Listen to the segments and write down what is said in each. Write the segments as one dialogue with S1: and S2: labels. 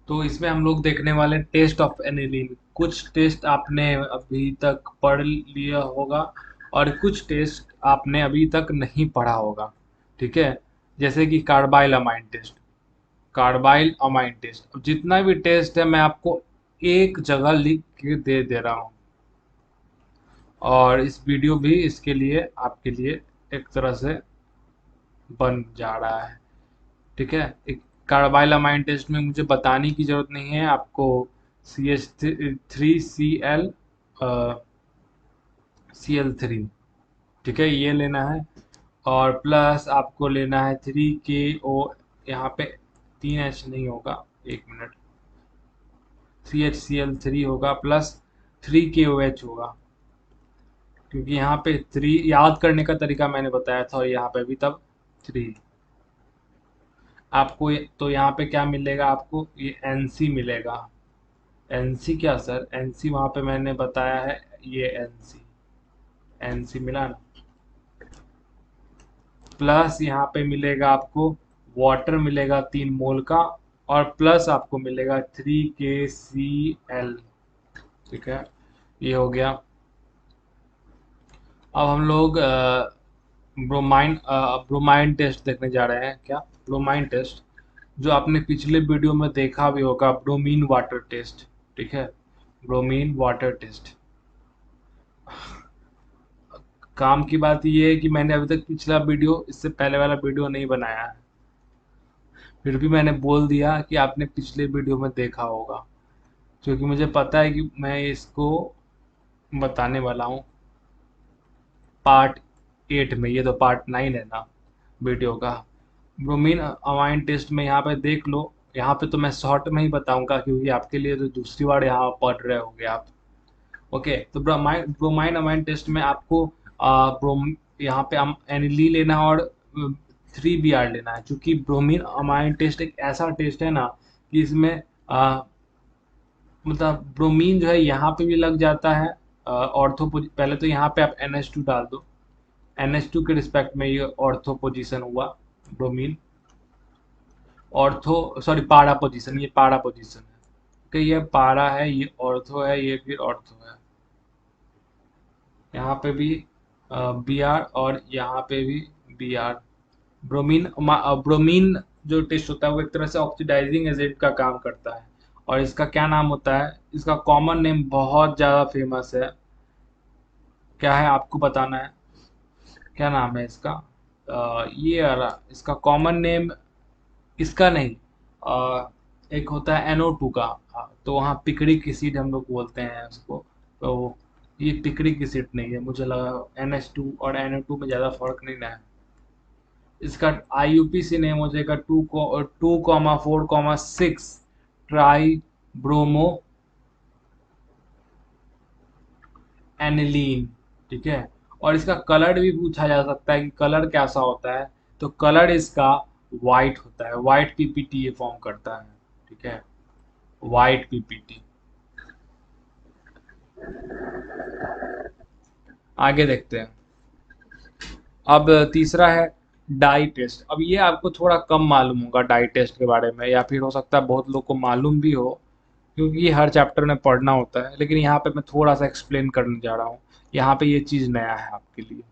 S1: तो इसमें हम लोग देखने वाले टेस्ट ऑफ एनिलीन। कुछ टेस्ट आपने अभी तक पढ़ लिया होगा और कुछ टेस्ट आपने अभी तक नहीं पढ़ा होगा। ठीक है, जैसे कि carbyl amine test. Carbyl amine test, अब जितना भी टेस्ट है मैं आपको एक जगह लिख के दे रहा हूँ, और इस वीडियो भी इसके लिए आपके लिए एक तरह से बन जा रहा है। ठीक है, एक कार्बाइल अमाइन टेस्ट में मुझे बताने की जरूरत नहीं है आपको। CH3Cl Cl3, ठीक है, ये लेना है। और प्लस आपको लेना है 3KO, यहाँ पे 3H नहीं होगा, एक मिनट, CHCl3 होगा प्लस 3KOH होगा, क्योंकि यहाँ पे 3 याद करने का तरीका मैंने बताया था और यहाँ पे भी तब 3 आपको तो यहाँ पे क्या मिलेगा, आपको ये NC मिलेगा। NC क्या सर, NC वहाँ पे मैंने बताया है, ये NC, NC मिला ना। प्लस यहाँ पे मिलेगा आपको वाटर मिलेगा 3 मोल का, और प्लस आपको मिलेगा 3KCl। ठीक है, ये हो गया। अब हम लोग ब्रोमाइन टेस्ट देखने जा रहे हैं। क्या ब्रोमाइन टेस्ट, जो आपने पिछले वीडियो में देखा भी होगा, ब्रोमीन वाटर टेस्ट। ठीक है, ब्रोमीन वाटर टेस्ट। काम की बात ये है कि मैंने अभी तक पिछला वीडियो, इससे पहले वाला वीडियो नहीं बनाया है, फिर भी मैंने बोल दिया कि आपने पिछले वीडियो में देखा होगा, क्योंकि मुझे पता है कि मैं इसको बताने वाला हूँ पार्ट 8 में। ये तो पार्ट 9 है ना वीडियो का। ब्रोमीन अमाइन टेस्ट में यहाँ पे देख लो। यहाँ पे तो मैं शॉर्ट में ही बताऊंगा, क्योंकि आपके लिए तो दूसरी बार यहाँ पढ़ रहे होगे आप। ओके, तो ब्रोमाइन ब्रोमाइन अमाइन टेस्ट में आपको ब्रोम यहाँ पे एनिली लेना है और 3Br लेना है, क्योंकि ब्रोमीन अमाइन टेस्ट एक ऐसा टेस्ट है ना कि इसमें मतलब ब्रोमीन जो है यहाँ पे भी लग जाता है। ऑर्थो पहले तो यहाँ पे आप NH2 डाल दो, NH2 के रिस्पेक्ट में ये ऑर्थो पोजीशन हुआ ब्रोमीन। ऑर्थो सॉरी पारा पोजीशन, ये पारा पोजीशन है। ओके, ये पारा है, ये ऑर्थो है, ये फिर ऑर्थो है। यहाँ पे भी Br और यहाँ पे भी Br। ब्रोमीन जो टेस्ट होता है वो एक तरह से ऑक्सीडाइजिंग एजेंट का काम करता है। और इसका क्या नाम होता है, इसका कॉमन नेम बहुत ज़्यादा फेमस है। क्या है आपको बताना है, क्या नाम है इसका? ये आ रहा इसका कॉमन नेम, इसका नहीं, एक होता है NO2 का। तो वहाँ पिकरिक एसिड हम लोग बोलते हैं उसको। तो ये पिकरिक एसिड नहीं है, मुझे लगा NH2 और NO2 में ज़्यादा फर्क नहीं ना है। इसका IUPAC नेम हो जाएगा 2,4,6 ट्राई ब्रोमो एनिलीन। ठीक है, और इसका कलर भी पूछा जा सकता है कि कलर कैसा होता है। तो कलर इसका वाइट होता है, वाइट PPT ये फॉर्म करता है। ठीक है, वाइट PPT। आगे देखते हैं। अब तीसरा है डाई टेस्ट। अब ये आपको थोड़ा कम मालूम होगा डाई टेस्ट के बारे में, या फिर हो सकता है बहुत लोग को मालूम भी हो, क्योंकि ये हर चैप्टर में पढ़ना होता है। लेकिन यहाँ पे मैं थोड़ा सा एक्सप्लेन करने जा रहा हूँ, यहाँ पे ये चीज़ नया है आपके लिए।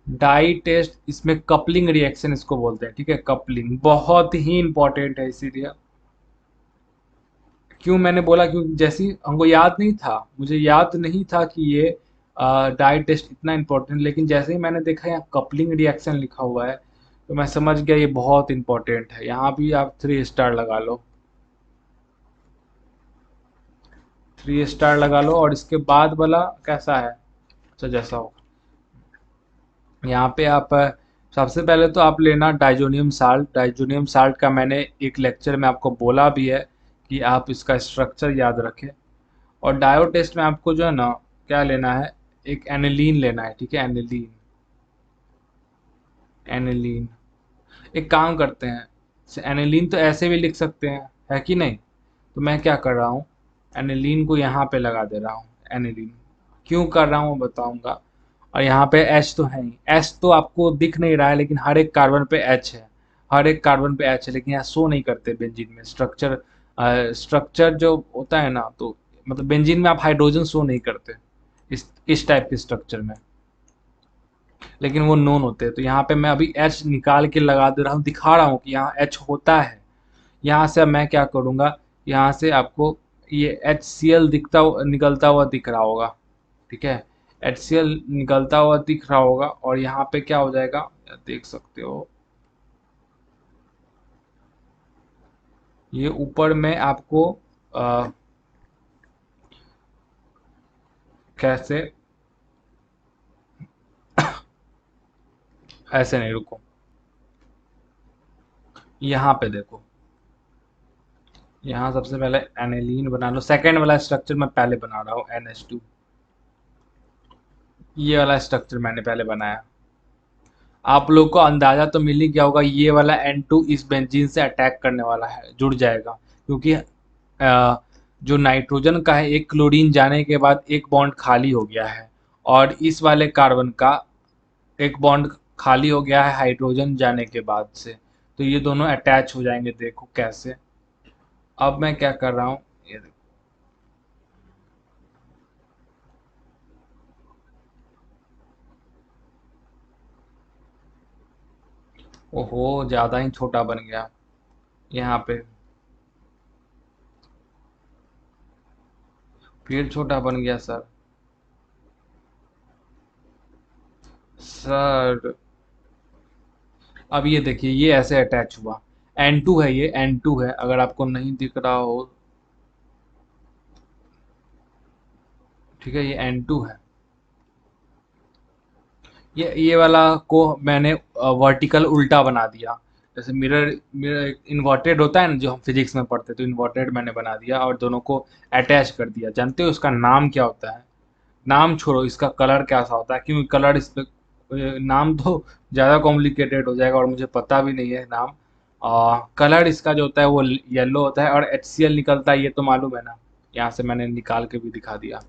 S1: डाई टेस्ट, इसमें कपलिंग रिएक्शन इसको बोलते हैं। ठीक है, कपलिंग बहुत ही इंपॉर्टेंट है, इसीलिए क्यों मैंने बोला, क्योंकि जैसे ही हमको याद नहीं था, मुझे याद नहीं था कि ये डाई टेस्ट इतना इंपॉर्टेंट, लेकिन जैसे ही मैंने देखा यहाँ कपलिंग रिएक्शन लिखा हुआ है, तो मैं समझ गया ये बहुत इंपॉर्टेंट है। यहाँ भी आप 3 स्टार लगा लो, 3 स्टार लगा लो। और इसके बाद वाला कैसा है, अच्छा जैसा हो, यहाँ पे आप सबसे पहले तो आप लेना डाइजोनियम साल्ट। डाइजोनियम साल्ट का मैंने एक लेक्चर में आपको बोला भी है कि आप इसका स्ट्रक्चर याद रखें। और डायो टेस्ट में आपको जो है ना क्या लेना है, एक एनिलीन लेना है। ठीक है, एनिलीन, एनिलीन। एक काम करते हैं, एनिलीन तो ऐसे भी लिख सकते हैं, है कि नहीं? तो मैं क्या कर रहा हूँ, एनिलीन को यहाँ पे लगा दे रहा हूँ। एनिलीन क्यों कर रहा हूँ बताऊंगा। और यहाँ पे H तो है ही, H तो आपको दिख नहीं रहा है, लेकिन हर एक कार्बन पे H है। हर एक कार्बन पे एच है, लेकिन यहाँ शो नहीं करते बेंजीन में स्ट्रक्चर। स्ट्रक्चर जो होता है ना, तो मतलब बेंजीन में आप हाइड्रोजन शो नहीं करते इस टाइप के स्ट्रक्चर में, लेकिन वो नोन होते हैं। तो यहाँ पे मैं अभी एच निकाल के लगा दे रहा हूँ, दिखा रहा हूँ कि यहाँ एच होता है। यहाँ से अब मैं क्या करूँगा, यहाँ से आपको ये HCl दिखता निकलता हुआ दिख रहा होगा, ठीक है। HCl निकलता हुआ दिख रहा होगा, और यहाँ पे क्या हो जाएगा, देख सकते हो, ये ऊपर में आपको आ, कैसे, ऐसे नहीं, रुको, यहाँ पे देखो, यहाँ सबसे पहले एनिलीन बना लो। सेकेंड वाला स्ट्रक्चर मैं पहले बना रहा हूँ, NH2। ये वाला स्ट्रक्चर मैंने पहले बनाया। आप लोग को अंदाजा तो मिल ही गया होगा, ये वाला N2 इस बेंजीन से अटैक करने वाला है, जुड़ जाएगा, क्योंकि जो नाइट्रोजन का है, एक क्लोरीन जाने के बाद एक बॉन्ड खाली हो गया है, और इस वाले कार्बन का एक बॉन्ड खाली हो गया है हाइड्रोजन जाने के बाद से। तो ये दोनों अटैच हो जाएंगे, देखो कैसे। अब मैं क्या कर रहा हूँ, ये देखो। ओहो, ज़्यादा ही छोटा बन गया यहाँ पे, फिर छोटा बन गया सर। सर अब ये देखिए, ये ऐसे अटैच हुआ। N2 है, ये N2 है, अगर आपको नहीं दिख रहा हो, ठीक है, ये N2 है। ये वाला को मैंने वर्टिकल उल्टा बना दिया, जैसे मिरर मिरर इन्वर्टेड होता है ना, जो हम फिजिक्स में पढ़ते, तो इन्वर्टेड मैंने बना दिया और दोनों को अटैच कर दिया। जानते हो उसका नाम क्या होता है? नाम छोड़ो, इसका कलर कैसा होता है, क्योंकि कलर इस पे नाम तो ज़्यादा कॉम्प्लिकेटेड हो जाएगा, और मुझे पता भी नहीं है नाम। कलर इसका जो होता है वो येलो होता है, और HCl निकलता है, ये तो मालूम है ना, यहाँ से मैंने निकाल के भी दिखा दिया।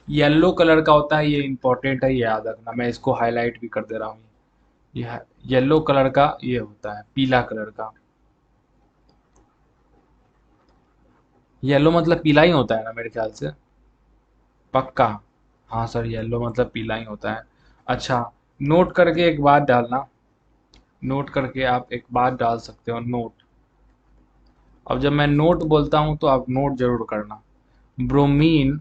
S1: येलो कलर का होता है, ये इंपॉर्टेंट है, ये याद रखना, मैं इसको हाईलाइट भी कर दे रहा हूँ। ये येलो कलर का ये होता है, पीला कलर का। येलो मतलब पीला ही होता है ना, मेरे ख्याल से। पक्का? हाँ सर, येलो मतलब पीला ही होता है। अच्छा, नोट करके एक बात डालना, नोट करके आप एक बात डाल सकते हो, नोट। अब जब मैं नोट बोलता हूँ तो आप नोट जरूर करना। Bromine,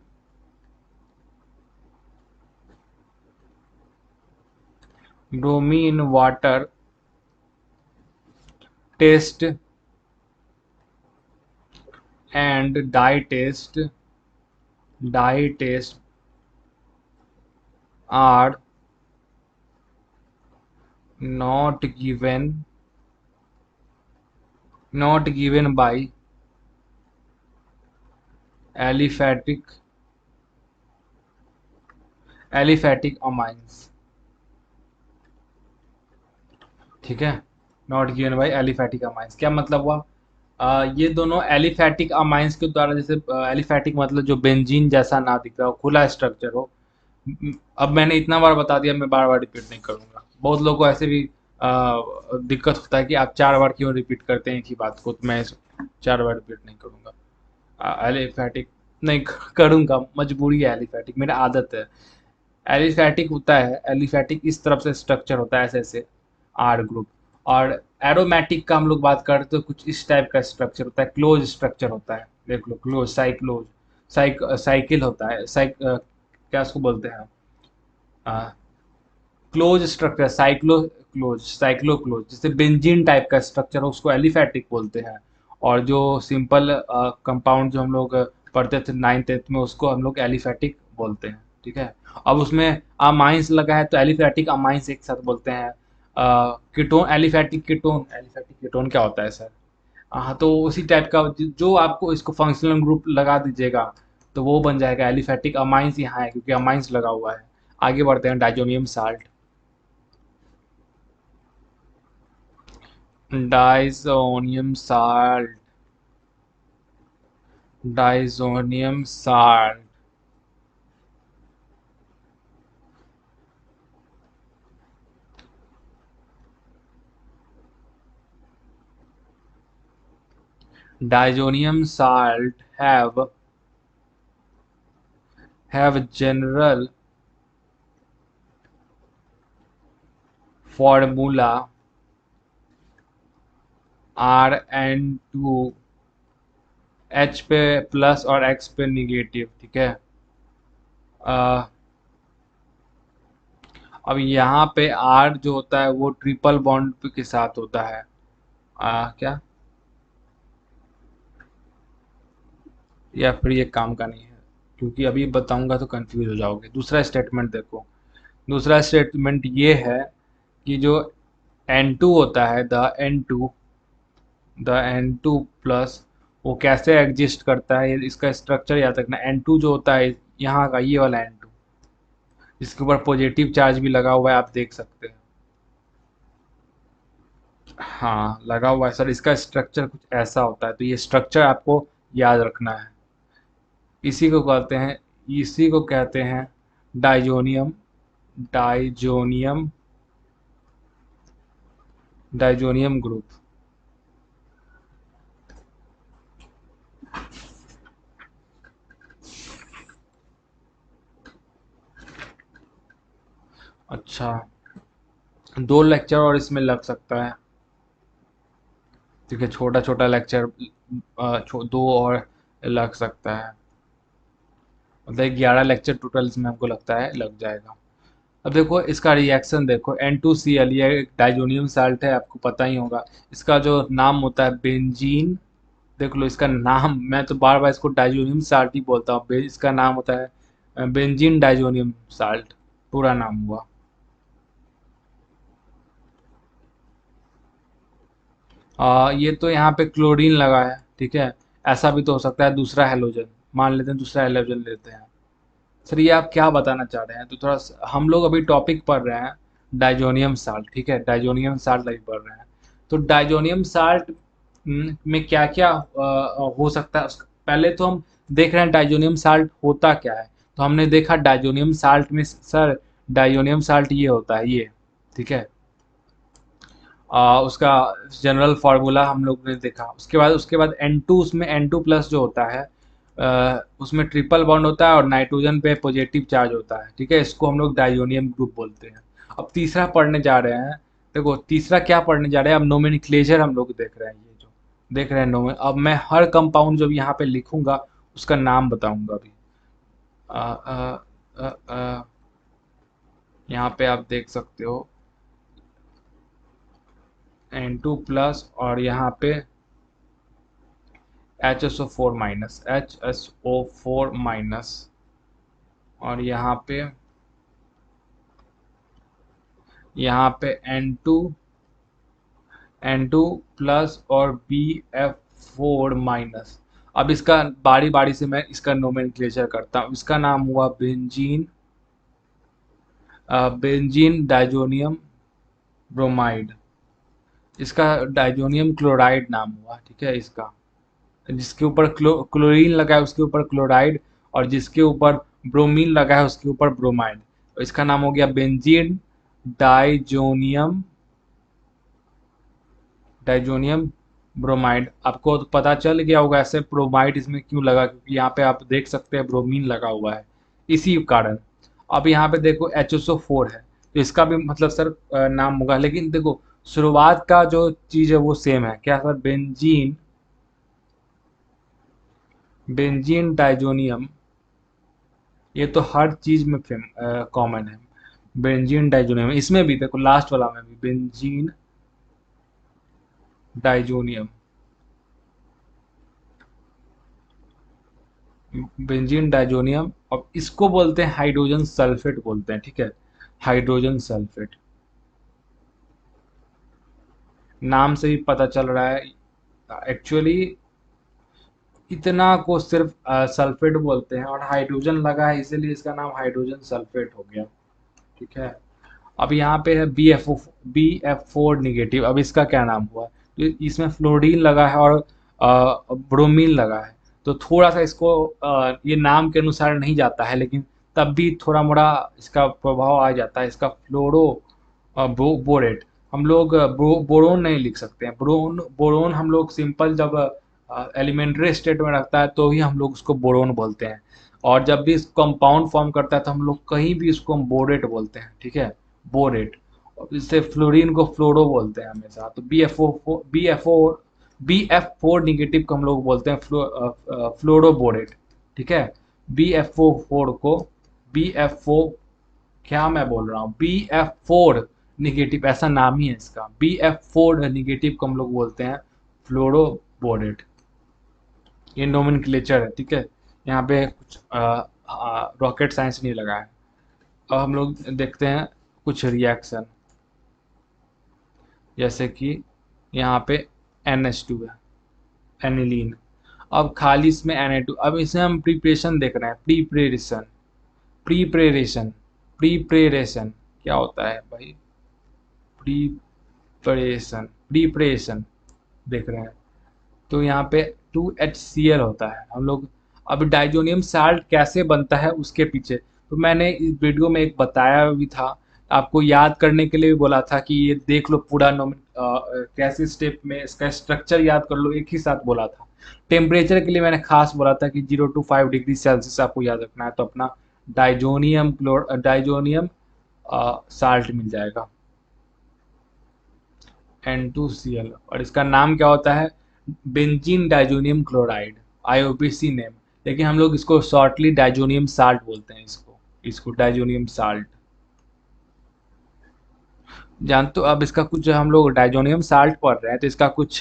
S1: bromine water test and dye test are not given, not given by aliphatic, aliphatic amines, ठीक है। Not given by aliphatic amines क्या मतलब हुआ? ये दोनों एलिफैटिक अमाइंस के द्वारा, जैसे एलिफैटिक मतलब जो बेंजीन जैसा ना दिख रहा हो, खुला स्ट्रक्चर हो। अब मैंने इतना बार बता दिया, मैं बार बार रिपीट नहीं करूंगा। बहुत लोगों को ऐसे भी दिक्कत होता है कि आप 4 बार क्यों रिपीट करते हैं एक ही बात को, तो मैं 4 बार रिपीट नहीं करूंगा। एलिफैटिक नहीं करूंगा, मजबूरी है, एलिफैटिक मेरा आदत है। एलिफैटिक होता है, एलिफैटिक इस तरफ से स्ट्रक्चर होता है, ऐसे ऐसे आर ग्रुप। और एरोमेटिक का हम लोग बात करते हैं तो कुछ इस टाइप का स्ट्रक्चर होता है, क्लोज स्ट्रक्चर होता है, देख लो, क्लोज, साइक्लोज, साइकिल होता है, क्या उसको बोलते हैं, क्लोज स्ट्रक्चर, साइक्लो क्लोज, जैसे बेंजीन टाइप का स्ट्रक्चर हो उसको एलिफैटिक बोलते हैं। और जो सिंपल कंपाउंड जो हम लोग पढ़ते थे 9th 10th में, उसको हम लोग एलिफैटिक बोलते हैं, ठीक है। अब उसमें अमाइंस लगा है तो एलिफैटिक अमाइंस एक साथ बोलते हैं। Ketone, aliphatic ketone, aliphatic ketone क्या होता है सर? हाँ, तो उसी टाइप का जो आपको इसको फंक्शनल ग्रुप लगा दीजिएगा, तो वो बन जाएगा एलिफैटिक अमाइंस, यहाँ है क्योंकि अमाइंस लगा हुआ है। आगे बढ़ते हैं, diazonium salt, diazonium salt, diazonium salt, diazonium salt have general formula Rn2 H पे प्लस और X पे निगेटिव, ठीक है। अ, अब यहाँ पे R जो होता है वो ट्रिपल बॉन्ड के साथ होता है। क्या, या फिर ये काम का नहीं है, क्योंकि अभी बताऊंगा तो कंफ्यूज हो जाओगे। दूसरा स्टेटमेंट देखो, दूसरा स्टेटमेंट ये है कि जो N2 होता है, द N2 प्लस, वो कैसे एग्जिस्ट करता है, इसका स्ट्रक्चर याद रखना। N2 जो होता है यहाँ का, ये वाला N2, इसके ऊपर पॉजिटिव चार्ज भी लगा हुआ है, आप देख सकते हैं। हाँ लगा हुआ है सर, इसका स्ट्रक्चर कुछ ऐसा होता है, तो ये स्ट्रक्चर आपको याद रखना है। इसी को कहते हैं, इसी को कहते हैं डाइजोनियम, डाइजोनियम डाइजोनियम ग्रुप। अच्छा, 2 लेक्चर और इसमें लग सकता है, ठीक है, छोटा छोटा लेक्चर, 2 और लग सकता है, मतलब 11 लेक्चर टोटल इसमें हमको लगता है लग जाएगा। अब देखो इसका रिएक्शन देखो, N2Cl, ये एक डाइजोनियम साल्ट है, आपको पता ही होगा। इसका जो नाम होता है बेंजीन, देख लो इसका नाम, मैं तो बार बार इसको डाइजोनियम साल्ट ही बोलता हूँ, इसका नाम होता है बेंजीन डाइजोनियम साल्ट, पूरा नाम हुआ। ये तो यहाँ पे क्लोरीन लगा है, ठीक है। ऐसा भी तो हो सकता है दूसरा हेलोजन, मान लेते हैं दूसरा हेलोजन लेते हैं। सर ये आप क्या बताना चाह रहे हैं, तो थोड़ा हम लोग अभी टॉपिक पढ़ रहे हैं डाइजोनियम साल्ट, ठीक है, डाइजोनियम साल्ट अभी पढ़ रहे हैं। तो डाइजोनियम साल्ट में क्या क्या हो सकता है, पहले तो हम देख रहे हैं डाइजोनियम साल्ट होता क्या है। तो हमने देखा डाइजोनियम साल्ट में सर, डाइजोनियम साल्ट ये होता है, ये, ठीक है। उसका जनरल फार्मूला हम लोग ने देखा। उसके बाद N2, उसमें N2 प्लस जो होता है, उसमें ट्रिपल बॉन्ड होता है और नाइट्रोजन पे पॉजिटिव चार्ज होता है, ठीक है, इसको हम लोग डाइजोनियम ग्रुप बोलते हैं। अब तीसरा पढ़ने जा रहे हैं, देखो तीसरा क्या पढ़ने जा रहे हैं, अब नोमेनक्लेचर हम लोग देख रहे हैं, ये जो देख रहे हैं नोमे, अब मैं हर कंपाउंड जो यहाँ पे लिखूंगा उसका नाम बताऊंगा अभी। अ, अ, यहाँ पे आप देख सकते हो N2 प्लस, और यहाँ पे HSO4 माइनस, और यहाँ पे N2 प्लस और BF4 माइनस। अब इसका बारी बारी से मैं इसका नोमेनक्लेचर करता हूँ। इसका नाम हुआ बेंजीन, बेंजीन डाइजोनियम ब्रोमाइड। इसका डाइजोनियम क्लोराइड नाम हुआ, ठीक है, इसका जिसके ऊपर क्लोरीन लगा है उसके ऊपर क्लोराइड, और जिसके ऊपर ब्रोमीन लगा है उसके ऊपर ब्रोमाइड, तो इसका नाम हो गया बेंजीन डाइजोनियम, डाइजोनियम ब्रोमाइड। आपको तो पता चल गया होगा ऐसे ब्रोमाइड इसमें क्यों लगा, क्योंकि यहाँ पे आप देख सकते हैं ब्रोमीन लगा हुआ है, इसी कारण। अब यहाँ पे देखो HSO4 है, तो इसका भी मतलब सर नाम होगा, लेकिन देखो शुरुआत का जो चीज़ है वो सेम है, क्या सर, बेंजीन, बेंजीन डाइजोनियम, ये तो हर चीज में कॉमन है। बेंजीन डाइजोनियम, इसमें भी देखो लास्ट वाला में भी बेंजीन डाइजोनियम, बेंजीन डाइजोनियम। अब इसको बोलते हैं हाइड्रोजन सल्फेट बोलते हैं, ठीक है, हाइड्रोजन सल्फेट, नाम से ही पता चल रहा है। एक्चुअली इतना को सिर्फ सल्फेट बोलते हैं, और हाइड्रोजन लगा है इसीलिए इसका नाम हाइड्रोजन सल्फेट हो गया, ठीक है। अब यहाँ पे है BF4 निगेटिव, अब इसका क्या नाम हुआ, तो इसमें फ्लोरीन लगा है और ब्रोमीन लगा है, तो थोड़ा सा इसको ये नाम के अनुसार नहीं जाता है, लेकिन तब भी थोड़ा मोड़ा इसका प्रभाव आ जाता है। इसका फ्लोरो बोरेट, हम लोग बोरोन नहीं लिख सकते हैं, बोरोन बोरोन हम लोग सिंपल जब एलिमेंट्री स्टेट में रखता है तो ही हम लोग उसको बोरोन बोलते हैं। और जब भी कंपाउंड फॉर्म करता है तो हम लोग कहीं भी उसको हम बोरेट बोलते हैं, ठीक है, बोरेट। और इससे फ्लोरीन को फ्लोरो बोलते हैं हमेशा। तो बी एफ फोर निगेटिव को हम लोग बोलते हैं फ्लोरोबोरेट, ठीक है। बी एफ फोर को बी एफ फोर, क्या मैं बोल रहा हूँ, बी एफ फोर निगेटिव, ऐसा नाम ही है इसका। बी एफ फोर निगेटिव को हम लोग बोलते हैं फ्लोरोबोरेट। ये नोमेनक्लेचर है, ठीक है। यहाँ पे कुछ रॉकेट साइंस नहीं लगा है। अब हम लोग देखते हैं कुछ रिएक्शन, जैसे कि यहाँ पे NH2 है, एनिलीन। अब खाली इसमें Na2। अब इसे हम प्रिपरेशन देख रहे हैं, प्रीपरेशन, प्रीपरेशन, प्रीपरेशन क्या होता है भाई, प्रीपरेशन, प्रीपरेशन देख रहे हैं। तो यहाँ पे 2HCl होता है। हम लोग अब डाइजोनियम साल्ट कैसे बनता है उसके पीछे तो मैंने इस वीडियो में एक बताया भी था, आपको याद करने के लिए भी बोला था कि ये देख लो पूरा कैसे स्टेप में इसका स्ट्रक्चर याद कर लो, एक ही साथ बोला था। टेम्परेचर के लिए मैंने खास बोला था कि 0 to 5 डिग्री सेल्सियस आपको याद रखना है, तो अपना डाइजोनियम साल्ट मिल जाएगा, N2Cl। और इसका नाम क्या होता है, benzene diazonium chloride, IUPAC name. लेकिन हम लोग इसको शॉर्टली डाइजोनियम साल्ट बोलते हैं, इसको इसको डाइजोनियम साल्ट। जान तो अब इसका कुछ, हम लोग डाइजोनियम साल्ट पढ़ रहे हैं तो इसका कुछ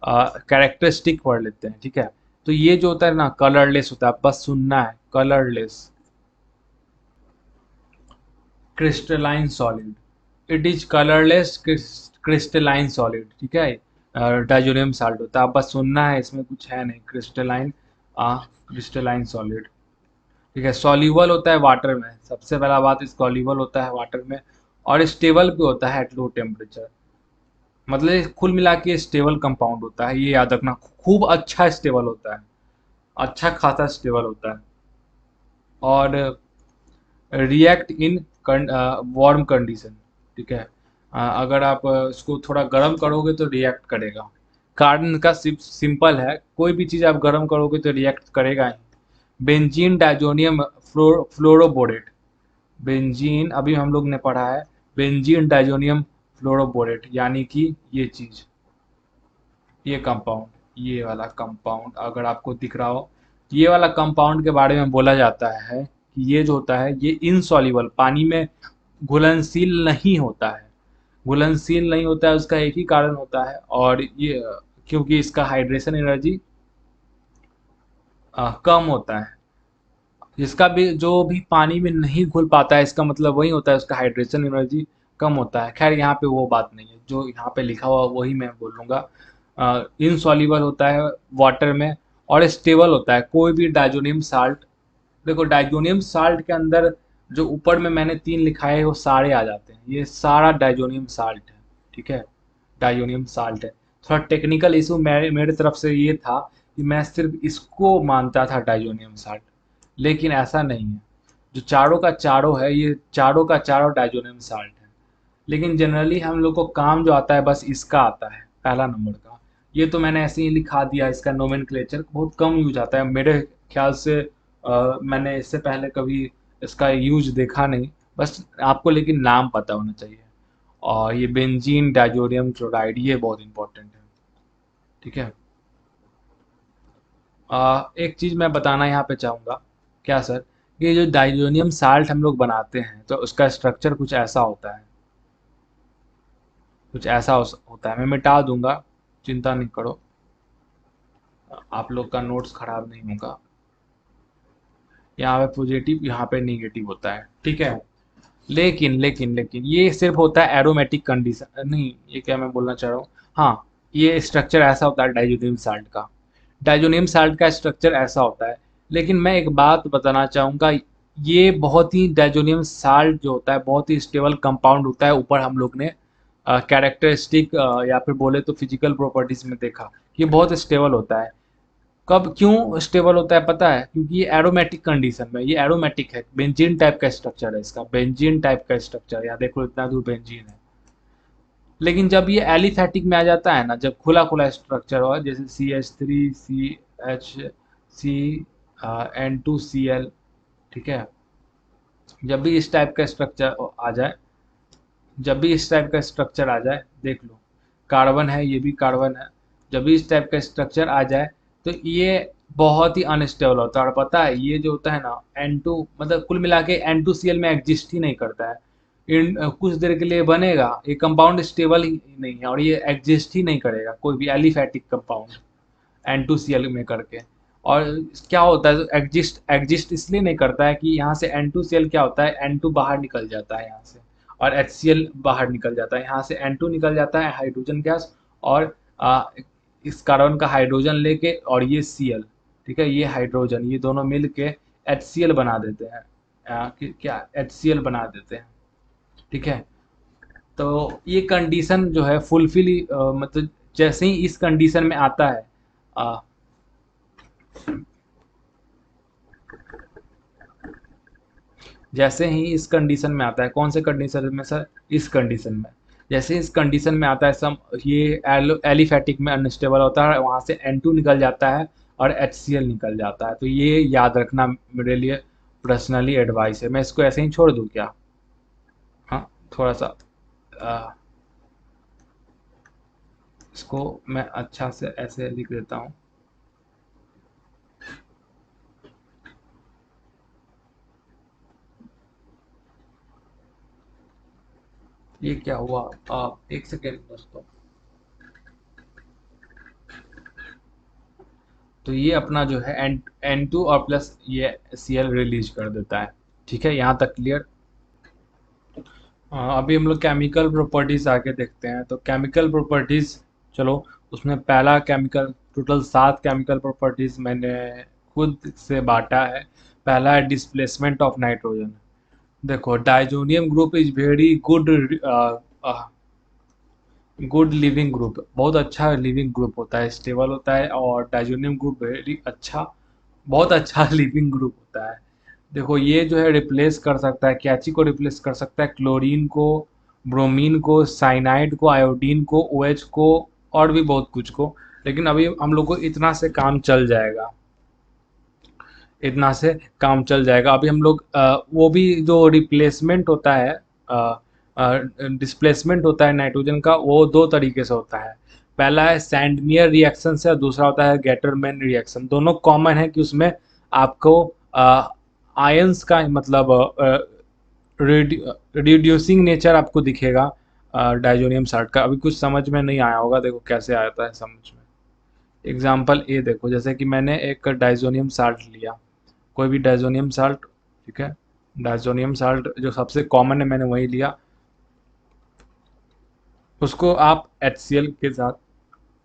S1: कैरेक्टरिस्टिक पढ़ लेते हैं, ठीक है। तो ये जो होता है ना, कलरलेस होता है, बस सुनना है, colourless, crystalline solid. It is colourless crystalline solid, ठीक है। डाइजोनियम साल्ट होता है, आप बस सुनना है, इसमें कुछ है नहीं। क्रिस्टलाइन सॉलिड, ठीक है। सॉल्यूबल होता है वाटर में, सबसे पहला बात, सॉल्यूबल होता है वाटर में। और स्टेबल भी होता है एट लो टेम्परेचर। मतलब ये कुल मिला के स्टेबल कंपाउंड होता है, ये याद रखना। खूब अच्छा स्टेबल होता है, अच्छा खासा स्टेबल होता है। और रिएक्ट इन वार्म कंडीशन, ठीक है। अगर आप इसको थोड़ा गर्म करोगे तो रिएक्ट करेगा। कारण का सिंपल है, कोई भी चीज़ आप गर्म करोगे तो रिएक्ट करेगा ही। बेंजीन डाइजोनियम फ्लोरोबोरेट, बेंजीन अभी हम लोग ने पढ़ा है, बेंजीन डाइजोनियम फ्लोरोबोरेट, यानी कि ये चीज़, ये कंपाउंड, ये वाला कंपाउंड अगर आपको दिख रहा हो, ये वाला कंपाउंड के बारे में बोला जाता है कि ये जो होता है ये इनसॉल्युबल, पानी में घुलनशील नहीं होता है। घुलनशील नहीं होता है, उसका एक ही कारण होता है, और ये क्योंकि इसका हाइड्रेशन एनर्जी कम होता है। जिसका भी, जो भी पानी में नहीं घुल पाता है, इसका मतलब वही होता है उसका हाइड्रेशन एनर्जी कम होता है। खैर यहाँ पे वो बात नहीं है, जो यहाँ पे लिखा हुआ वही मैं बोलूँगा। इनसॉल्युबल होता है वाटर में, और स्टेबल होता है कोई भी डाइजोनियम साल्ट। देखो डाइजोनियम साल्ट के अंदर जो ऊपर में मैंने 3 लिखा है वो सारे आ जाते हैं, ये सारा डाइजोनियम साल्ट है, ठीक है, डाइजोनियम साल्ट है। थोड़ा टेक्निकल इशू मेरे मेरे तरफ से ये था कि मैं सिर्फ इसको मानता था डाइजोनियम साल्ट, लेकिन ऐसा नहीं है। जो चारों का चारों है, ये चारों का चारों डाइजोनियम साल्ट है। लेकिन जनरली हम लोग को काम जो आता है बस इसका आता है, पहला नंबर का। ये तो मैंने ऐसे ही लिखा दिया, इसका नोमेनक्लेचर बहुत कम यूज आता है मेरे ख्याल से। मैंने इससे पहले कभी इसका यूज देखा नहीं, बस आपको लेकिन नाम पता होना चाहिए। और ये बेंजीन डाइजोनियम क्लोराइड, ये बहुत इंपॉर्टेंट है, ठीक है। एक चीज़ मैं बताना यहाँ पे चाहूँगा, क्या सर, ये जो डाइजोनियम साल्ट हम लोग बनाते हैं तो उसका स्ट्रक्चर कुछ ऐसा होता है, कुछ ऐसा होता है। मैं मिटा दूंगा, चिंता नहीं करो, आप लोग का नोट्स खराब नहीं होगा। यहाँ पे पॉजिटिव, यहाँ पे नेगेटिव होता है, ठीक है। लेकिन ये सिर्फ होता है एरोमेटिक कंडीशन, नहीं, ये क्या मैं बोलना चाह रहा हूँ, हाँ, ये स्ट्रक्चर ऐसा होता है डाइजोनियम साल्ट का। डाइजोनियम साल्ट का स्ट्रक्चर ऐसा होता है। लेकिन मैं एक बात बताना चाहूँगा, ये बहुत ही, डाइजोनियम साल्ट जो होता है बहुत ही स्टेबल कंपाउंड होता है। ऊपर हम लोग ने कैरेक्टरिस्टिक या फिर बोले तो फिजिकल प्रॉपर्टीज में देखा, ये बहुत स्टेबल होता है। कब क्यों स्टेबल होता है पता है, क्योंकि ये एरोमेटिक कंडीशन में, ये एरोमेटिक है, बेंजीन टाइप का स्ट्रक्चर है इसका, बेंजीन टाइप का स्ट्रक्चर, यहाँ देखो इतना दूर बेंजीन है। लेकिन जब ये एलिफैटिक में आ जाता है ना, जब खुला खुला स्ट्रक्चर हो जैसे CH3CH, C N2Cl, ठीक है, जब भी इस टाइप का स्ट्रक्चर आ जाए, जब भी इस टाइप का स्ट्रक्चर आ जाए, देख लो कार्बन है, ये भी कार्बन है, जब भी इस टाइप का स्ट्रक्चर आ जाए तो ये बहुत ही अनस्टेबल होता है। और पता है ये जो होता है ना N2, मतलब कुल मिला के N2Cl में एग्जिस्ट ही नहीं करता है। कुछ देर के लिए बनेगा, ये कंपाउंड स्टेबल ही नहीं है और ये एग्जिस्ट ही नहीं करेगा कोई भी एलिफैटिक कंपाउंड N2Cl में करके। और क्या होता है, एग्जिस्ट एग्जिस्ट इसलिए नहीं करता है कि यहाँ से N2Cl क्या होता है, N2 बाहर निकल जाता है यहाँ से, और HCl बाहर निकल जाता है, यहाँ से N2 निकल जाता है हाइड्रोजन गैस, और इस कार्बन का हाइड्रोजन लेके, और ये Cl, ठीक है, ये हाइड्रोजन, ये दोनों मिल के HCl बना देते हैं, क्या HCl बना देते हैं, ठीक है। तो ये कंडीशन जो है फुलफिल, मतलब जैसे ही इस कंडीशन में आता है, आ, जैसे ही इस कंडीशन में आता है, कौन से कंडीशन में सर, इस कंडीशन में, जैसे इस कंडीशन में आता है सम, ये एलिफैटिक में अनस्टेबल होता है, वहाँ से N2 निकल जाता है और HCl निकल जाता है। तो ये याद रखना मेरे लिए पर्सनली एडवाइस है। मैं इसको ऐसे ही छोड़ दूँ क्या? हाँ, थोड़ा सा आ, इसको मैं अच्छा से ऐसे लिख देता हूँ। ये क्या हुआ, एक सेकेंड दोस्तों। तो ये अपना जो है N2 और प्लस ये Cl रिलीज कर देता है, ठीक है, यहाँ तक क्लियर। अभी हम लोग केमिकल प्रॉपर्टीज आके देखते हैं। तो केमिकल प्रॉपर्टीज, चलो उसमें पहला केमिकल, टोटल 7 केमिकल प्रॉपर्टीज मैंने खुद से बांटा है। पहला है डिस्प्लेसमेंट ऑफ नाइट्रोजन। देखो diazonium group is very good, good leaving group, बहुत अच्छा लिविंग ग्रुप होता है, स्टेबल होता है, और डाइजोनियम ग्रुप वेरी अच्छा, बहुत अच्छा लिविंग ग्रुप होता है। देखो ये जो है रिप्लेस कर सकता है, क्या चीज को रिप्लेस कर सकता है, क्लोरीन को, ब्रोमीन को, साइनाइड को, आयोडीन को, OH को, और भी बहुत कुछ को। लेकिन अभी हम लोग को इतना से काम चल जाएगा, इतना से काम चल जाएगा। अभी हम लोग वो भी जो रिप्लेसमेंट होता है, डिस्प्लेसमेंट होता है नाइट्रोजन का, वो दो तरीके से होता है। पहला है सैंडमियर रिएक्शन से, और दूसरा होता है गेटरमैन रिएक्शन। दोनों कॉमन है कि उसमें आपको आयंस का मतलब रिड्यूसिंग नेचर आपको दिखेगा डाइजोनियम साल्ट का। अभी कुछ समझ में नहीं आया होगा, देखो कैसे आता है समझ में। एग्जाम्पल ए देखो, जैसे कि मैंने एक डाइजोनियम साल्ट लिया, कोई भी डाइजोनियम साल्ट, ठीक है, डाइजोनियम साल्ट जो सबसे कॉमन है मैंने वही लिया। उसको आप HCl के साथ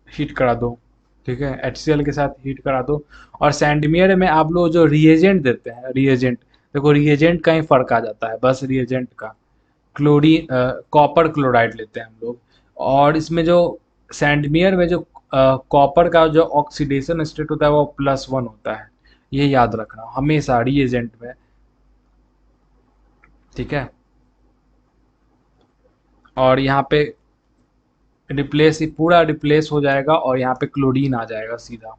S1: हीट करा दो, ठीक है, HCl के साथ हीट करा दो। और सैंडमियर में आप लोग जो रिएजेंट देते हैं, रिएजेंट, देखो रिएजेंट का ही फर्क आ जाता है, बस रिएजेंट का। क्लोरीन, कॉपर क्लोराइड लेते हैं हम लोग, और इसमें जो सैंडमियर में जो कॉपर का जो ऑक्सीडेशन स्टेट होता है वो +1 होता है, ये याद रखना हमेशा रिएजेंट में, ठीक है। और यहाँ पे रिप्लेस, पूरा रिप्लेस हो जाएगा, और यहाँ पे क्लोरीन आ जाएगा, सीधा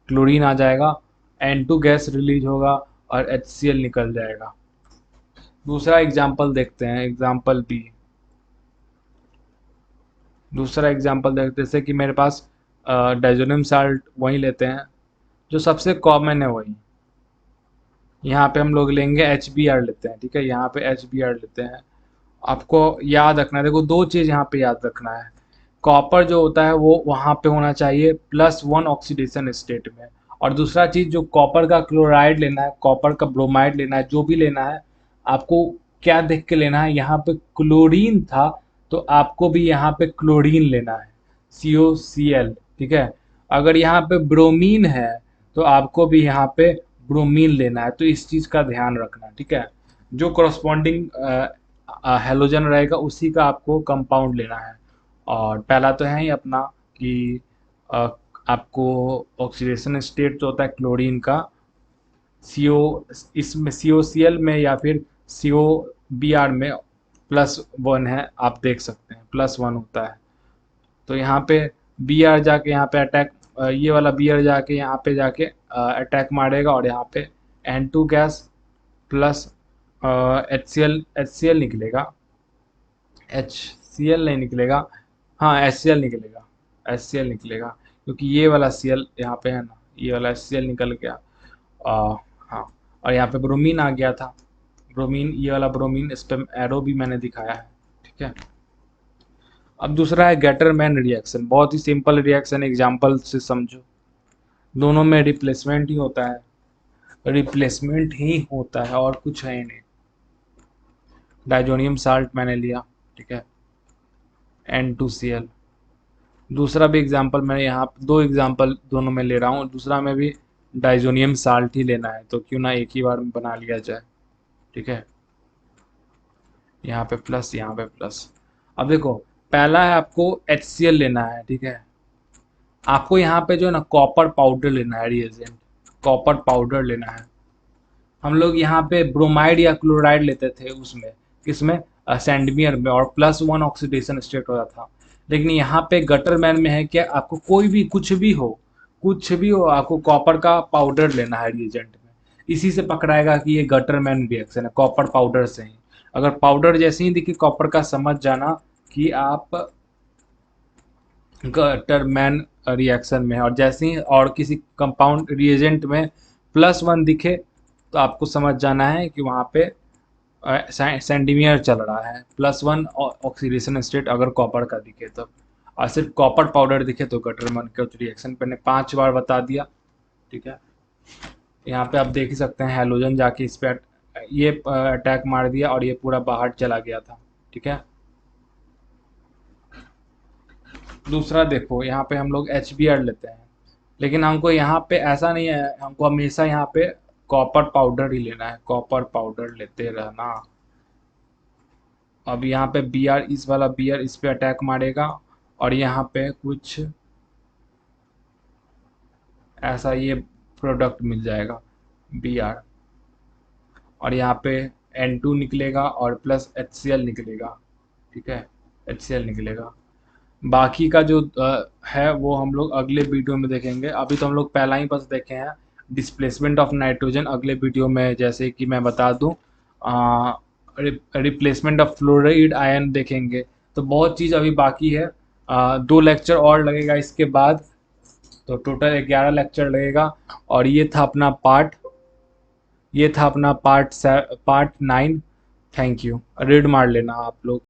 S1: क्लोरीन आ जाएगा, N2 गैस रिलीज होगा, और HCl निकल जाएगा। दूसरा एग्जाम्पल देखते हैं, एग्जाम्पल बी। दूसरा एग्जाम्पल देखते हैं, जैसे कि मेरे पास डाइजोनियम साल्ट वही लेते हैं जो सबसे कॉमन है वही। यहाँ पे हम लोग लेंगे HBr लेते हैं, ठीक है, यहाँ पे HBr लेते हैं। आपको याद रखना है, देखो दो चीज़ यहाँ पे याद रखना है। कॉपर जो होता है वो वहाँ पे होना चाहिए +1 ऑक्सीडेशन स्टेट में। और दूसरा चीज़, जो कॉपर का क्लोराइड लेना है, कॉपर का ब्रोमाइड लेना है, जो भी लेना है, आपको क्या देख के लेना है, यहाँ पे क्लोरीन था तो आपको भी यहाँ पे क्लोरीन लेना है, COCl, ठीक है। अगर यहाँ पे ब्रोमीन है तो आपको भी यहाँ पे ब्रोमीन लेना है। तो इस चीज़ का ध्यान रखना, ठीक है। जो करस्पॉन्डिंग हेलोजन रहेगा उसी का आपको कंपाउंड लेना है। और पहला तो है ही अपना कि अ, आपको ऑक्सीडेशन स्टेट जो होता है क्लोरीन का, CO, इसमें COCl में या फिर COBr में +1 है, आप देख सकते हैं +1 होता है। तो यहाँ पे बी आर जाके यहाँ पे अटैक, ये वाला बी आर जाके यहाँ पे जाके अटैक मारेगा, और यहाँ पे N2 gas plus H C L निकलेगा। एच सी एल नहीं निकलेगा, हाँ एच सी एल निकलेगा, एच सी एल निकलेगा, क्योंकि ये वाला सी एल यहाँ पे है ना, ये वाला एच सी एल निकल गया। आ, हाँ, और यहाँ पे ब्रोमीन आ गया था, ब्रोमीन, ये वाला ब्रोमीन, इस पे एरो भी मैंने दिखाया है, ठीक है। अब दूसरा है गेटरमैन रिएक्शन, बहुत ही सिंपल रिएक्शन, एग्जांपल से समझो। दोनों में रिप्लेसमेंट ही होता है, रिप्लेसमेंट ही होता है और कुछ है ही नहीं। डाइजोनियम साल्ट मैंने लिया, ठीक है, N2Cl। दूसरा भी एग्जांपल मैंने यहाँ दो एग्जांपल दोनों में ले रहा हूँ, दूसरा में भी डाइजोनियम साल्ट ही लेना है, तो क्यों ना एक ही बार में बना लिया जाए, ठीक है। यहाँ पे प्लस, यहाँ पे प्लस। अब देखो, पहला है आपको HCl लेना है, ठीक है। आपको यहाँ पे जो है ना कॉपर पाउडर लेना है, रिएजेंट कॉपर पाउडर लेना है। हम लोग यहाँ पे ब्रोमाइड या क्लोराइड लेते थे उसमें, किसमें, सैंडमियर में, और +1 ऑक्सीडेशन स्टेट होता था। लेकिन यहाँ पे गटरमैन में है कि आपको कोई भी कुछ भी हो, कुछ भी हो, आपको कॉपर का पाउडर लेना है रिएजेंट में। इसी से पकड़ाएगा कि ये गटरमैन रिएक्शन है, कॉपर पाउडर से ही। अगर पाउडर जैसे ही दिखे कॉपर का, समझ जाना कि आप गटरमैन रिएक्शन में है। और जैसे ही और किसी कंपाउंड रिएजेंट में +1 दिखे, तो आपको समझ जाना है कि वहाँ पे सेंटीमियर चल रहा है, +1 ऑक्सीडेशन स्टेट अगर कॉपर का दिखे तो। और सिर्फ कॉपर पाउडर दिखे तो गटरमैन का रिएक्शन। मैंने 5 बार बता दिया, ठीक है। यहाँ पे आप देख ही सकते हैं, हैलोजन जाके इस पे ये अटैक मार दिया और ये पूरा बाहर चला गया था, ठीक है। दूसरा देखो, यहाँ पे हम लोग HBr लेते हैं, लेकिन हमको यहाँ पे ऐसा नहीं है, हमको हमेशा यहाँ पे कॉपर पाउडर ही लेना है, कॉपर पाउडर लेते रहना। अब यहाँ पे बी आर, इस वाला बी आर इस पे अटैक मारेगा, और यहाँ पे कुछ ऐसा ये प्रोडक्ट मिल जाएगा बी आर, और यहाँ पे N2 निकलेगा और प्लस HCl निकलेगा, ठीक है, HCl निकलेगा। बाकी का जो है वो हम लोग अगले वीडियो में देखेंगे। अभी तो हम लोग पहला ही बस देखे हैं, डिस्प्लेसमेंट ऑफ नाइट्रोजन। अगले वीडियो में जैसे कि मैं बता दूं, रिप्लेसमेंट ऑफ फ्लोराइड आयन देखेंगे। तो बहुत चीज़ अभी बाकी है, 2 लेक्चर और लगेगा इसके बाद, तो टोटल 11 लेक्चर लगेगा। और ये था अपना पार्ट 9। थैंक यू, रीड मार लेना आप लोग।